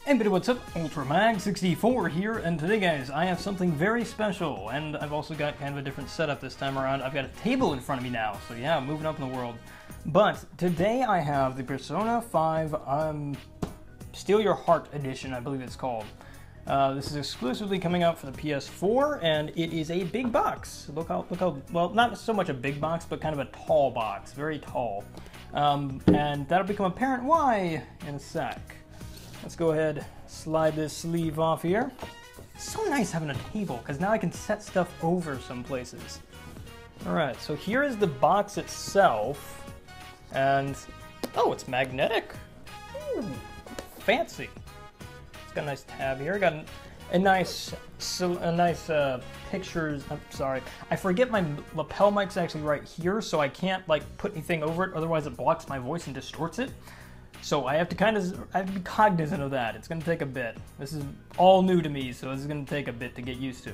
Hey buddy, what's up? UltraMag64 here, and today guys, I have something very special, and I've also got kind of a different setup this time around. I've got a table in front of me now, so yeah, moving up in the world. But today I have the Persona 5 Steal Your Heart edition, I believe it's called. This is exclusively coming out for the PS4, and it is a big box. Look how, well, not so much a big box, but kind of a tall box, very tall. And that'll become apparent why in a sec. Let's go ahead, slide this sleeve off here. It's so nice having a table, because now I can set stuff over some places. Alright, so here is the box itself, and, oh, it's magnetic. Ooh, fancy. It's got a nice tab here. Got a nice pictures. I'm sorry, I forget my lapel mic's actually right here, so I can't like put anything over it, otherwise it blocks my voice and distorts it. So I have to be cognizant of that. It's going to take a bit. This is all new to me, so this is going to take a bit to get used to.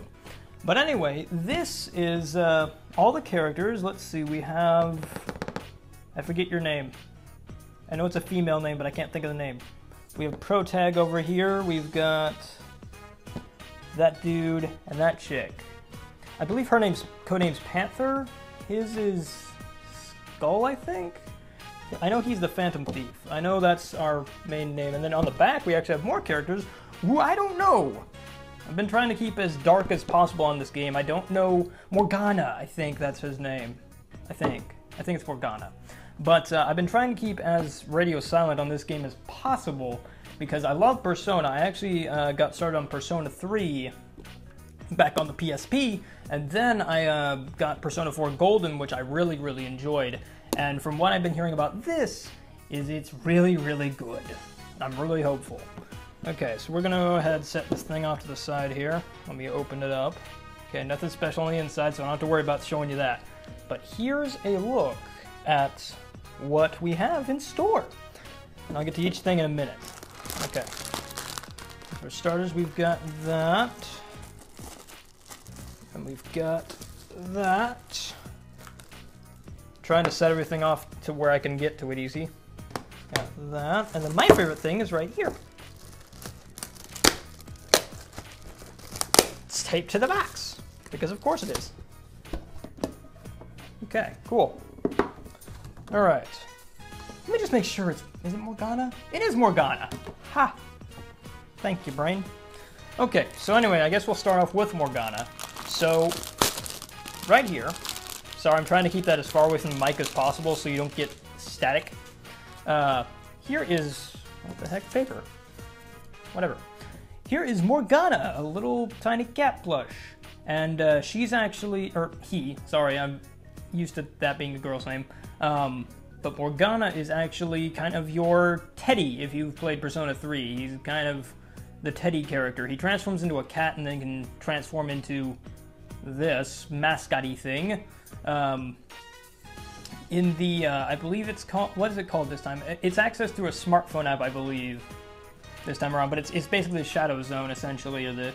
But anyway, this is all the characters. Let's see, we have, I forget your name. I know it's a female name, but I can't think of the name. We have Protag over here. We've got that dude and that chick. I believe her codename's Panther. His is Skull, I think. I know he's the Phantom Thief. I know that's our main name. And then on the back, we actually have more characters who I don't know. I've been trying to keep as dark as possible on this game. I don't know. Morgana, I think that's his name. I think it's Morgana. But I've been trying to keep as radio silent on this game as possible because I love Persona. I actually got started on Persona 3 back on the PSP, and then I got Persona 4 Golden, which I really, really enjoyed. And from what I've been hearing about this, it's really, really good. I'm really hopeful. Okay, so we're gonna go ahead and set this thing off to the side here. Let me open it up. Okay, nothing special on the inside, so I don't have to worry about showing you that. But here's a look at what we have in store. And I'll get to each thing in a minute. Okay. For starters, we've got that. And we've got that. Trying to set everything off to where I can get to it easy. Got that. And then my favorite thing is right here. It's taped to the box. Because of course it is. Okay, cool. Alright. Let me just make sure is it Morgana? It is Morgana. Ha! Thank you, brain. Okay, so anyway, I guess we'll start off with Morgana. So, right here. Sorry, I'm trying to keep that as far away from the mic as possible so you don't get static. Here is, what the heck, paper. Whatever. Here is Morgana, a little tiny cat plush. And she's actually, or he, sorry, I'm used to that being a girl's name. But Morgana is actually kind of your Teddy if you've played Persona 3. He's kind of the Teddy character. He transforms into a cat and then can transform into this mascot-y thing. In the, I believe it's called, what is it called this time? It's accessed through a smartphone app, I believe, this time around, but it's basically the Shadow Zone, essentially, or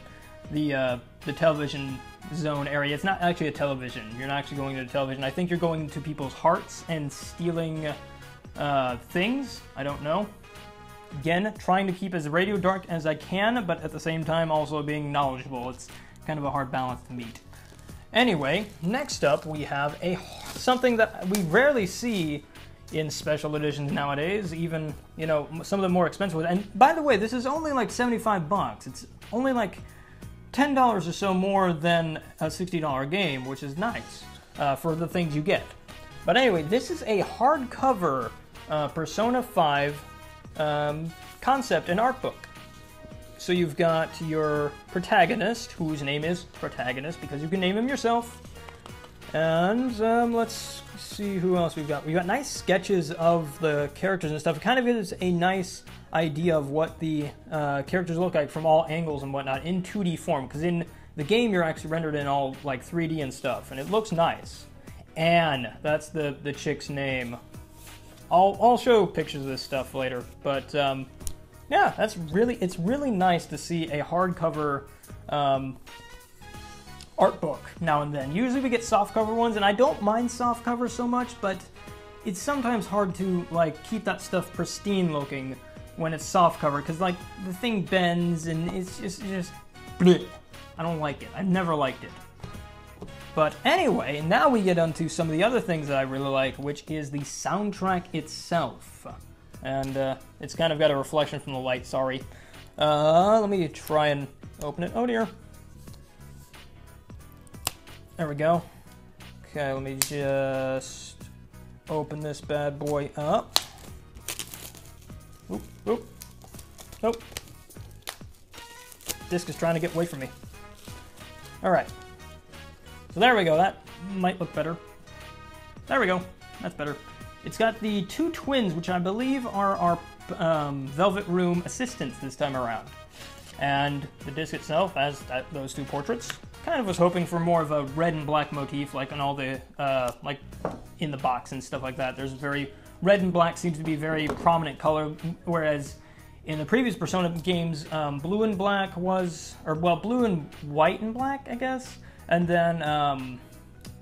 the television zone area. It's not actually a television. You're not actually going to the television. I think you're going to people's hearts and stealing things. I don't know. Again, trying to keep as radio dark as I can, but at the same time also being knowledgeable. It's kind of a hard balance to meet. Anyway, next up we have something that we rarely see in special editions nowadays, even, you know, some of the more expensive ones. And by the way, this is only like 75 bucks. It's only like $10 or so more than a $60 game, which is nice for the things you get. But anyway, this is a hardcover Persona 5 concept and art book. So you've got your protagonist, whose name is Protagonist, because you can name him yourself. And let's see who else we've got. We've got nice sketches of the characters and stuff. It kind of gives a nice idea of what the characters look like from all angles and whatnot in 2D form. Because in the game, you're actually rendered in all like 3D and stuff, and it looks nice. Anne, that's the chick's name. I'll show pictures of this stuff later, but yeah, it's really nice to see a hardcover art book now and then. Usually we get softcover ones, and I don't mind softcover so much, but it's sometimes hard to like keep that stuff pristine looking when it's soft cover, because like the thing bends and it's just bleh. I don't like it. I've never liked it. But anyway, now we get onto some of the other things that I really like, which is the soundtrack itself. And it's kind of got a reflection from the light, sorry. Let me try and open it. Oh dear. There we go. Okay, let me just open this bad boy up. Oop, oop. Nope. Disc is trying to get away from me. Alright. So there we go, that might look better. There we go, that's better. It's got the two twins, which I believe are our Velvet Room assistants this time around. And the disc itself has those two portraits. Kind of was hoping for more of a red and black motif, like on all the, like in the box and stuff like that. There's very, red and black seems to be a very prominent color, whereas in the previous Persona games, blue and black was, or well, blue and white and black, I guess. And then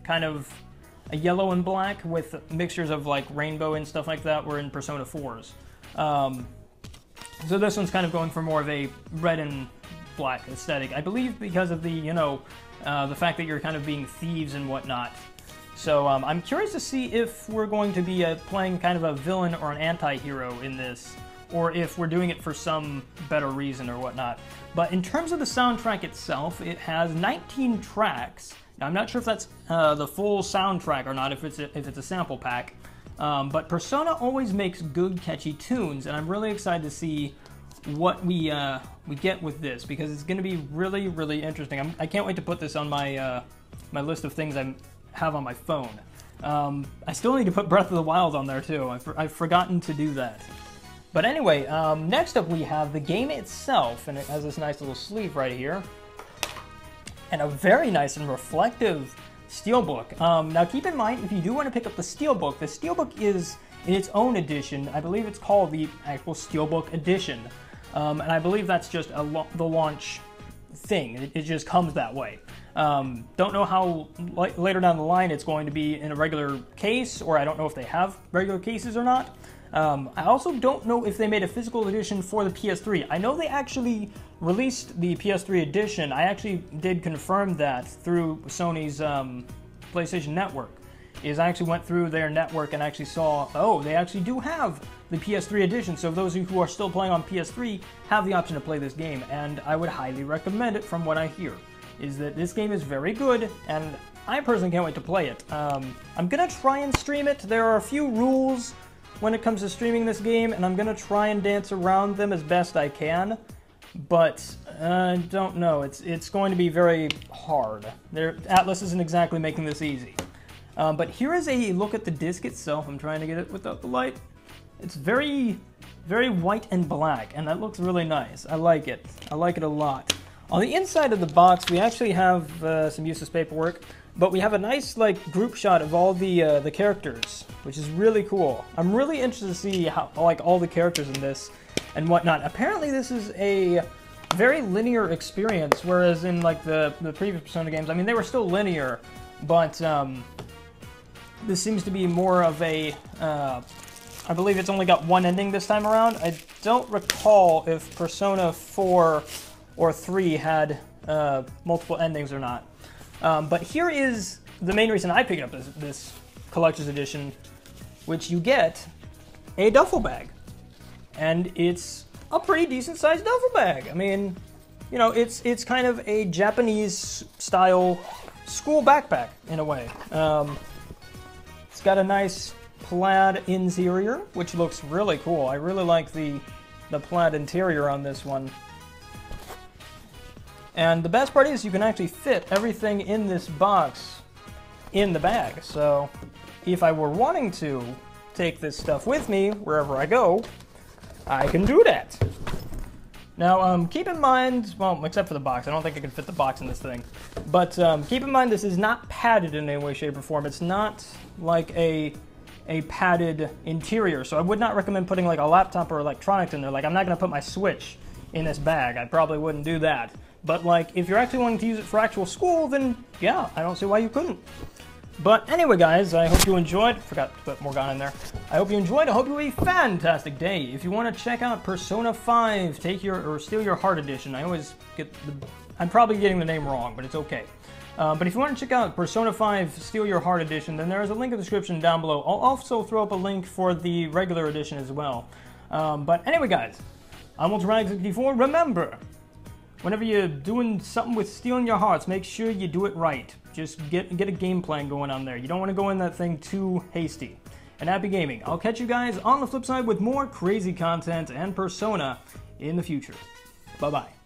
kind of a yellow and black with mixtures of like rainbow and stuff like that were in Persona 4s. So this one's kind of going for more of a red and black aesthetic, I believe, because of the, you know, the fact that you're kind of being thieves and whatnot. So I'm curious to see if we're going to be playing kind of a villain or an anti-hero in this, or if we're doing it for some better reason or whatnot. But in terms of the soundtrack itself, it has 19 tracks. Now, I'm not sure if that's the full soundtrack or not, if it's a sample pack. But Persona always makes good, catchy tunes, and I'm really excited to see what we get with this, because it's going to be really, really interesting. I can't wait to put this on my my list of things I have on my phone. I still need to put Breath of the Wild on there too. I've forgotten to do that. But anyway, next up we have the game itself, and it has this nice little sleeve right here, and a very nice and reflective steelbook. Now keep in mind, if you do want to pick up the steelbook is in its own edition. I believe it's called the actual steelbook edition, and I believe that's just the launch thing. It just comes that way. Don't know how later down the line it's going to be in a regular case, or I don't know if they have regular cases or not. I also don't know if they made a physical edition for the PS3. I know they actually released the PS3 edition. I actually did confirm that through Sony's PlayStation Network. I actually went through their network and actually saw, oh, they actually do have the PS3 edition. So those of you who are still playing on PS3 have the option to play this game, and I would highly recommend it from what I hear. Is that this game is very good, and I personally can't wait to play it. I'm gonna try and stream it. There are a few rules when it comes to streaming this game, and I'm gonna try and dance around them as best I can, but I don't know, it's going to be very hard. Atlas isn't exactly making this easy. But here is a look at the disc itself. I'm trying to get it without the light. It's very, very white and black, and that looks really nice. I like it. I like it a lot. On the inside of the box, we actually have some useless paperwork, but we have a nice like group shot of all the characters, which is really cool. I'm really interested to see how like all the characters in this and whatnot. Apparently, this is a very linear experience, whereas in like the previous Persona games, I mean, they were still linear, but this seems to be more of a. I believe it's only got one ending this time around. I don't recall if Persona 4 or 3 had multiple endings or not. But here is the main reason I picked up this collector's edition, which you get a duffel bag. And it's a pretty decent sized duffel bag. I mean, you know, it's kind of a Japanese style school backpack in a way. It's got a nice plaid interior, which looks really cool. I really like the plaid interior on this one. And the best part is you can actually fit everything in this box in the bag. So if I were wanting to take this stuff with me wherever I go, I can do that. Now, keep in mind, well, except for the box. I don't think I can fit the box in this thing. But keep in mind this is not padded in any way, shape, or form. It's not like a padded interior. So I would not recommend putting like a laptop or electronics in there. Like, I'm not going to put my Switch in this bag. I probably wouldn't do that. But like, if you're actually wanting to use it for actual school, then yeah, I don't see why you couldn't. But anyway, guys, I hope you enjoyed. Forgot to put Morgana in there. I hope you enjoyed. I hope you have a fantastic day. If you want to check out Persona 5, Steal Your Heart Edition. I always get I'm probably getting the name wrong, but it's okay. But if you want to check out Persona 5 Steal Your Heart Edition, then there is a link in the description down below. I'll also throw up a link for the regular edition as well. But anyway, guys, I'm UltraRag64. Remember, whenever you're doing something with stealing your hearts, make sure you do it right. Just get a game plan going on there. You don't want to go in that thing too hasty. And happy gaming. I'll catch you guys on the flip side with more crazy content and Persona in the future. Bye-bye.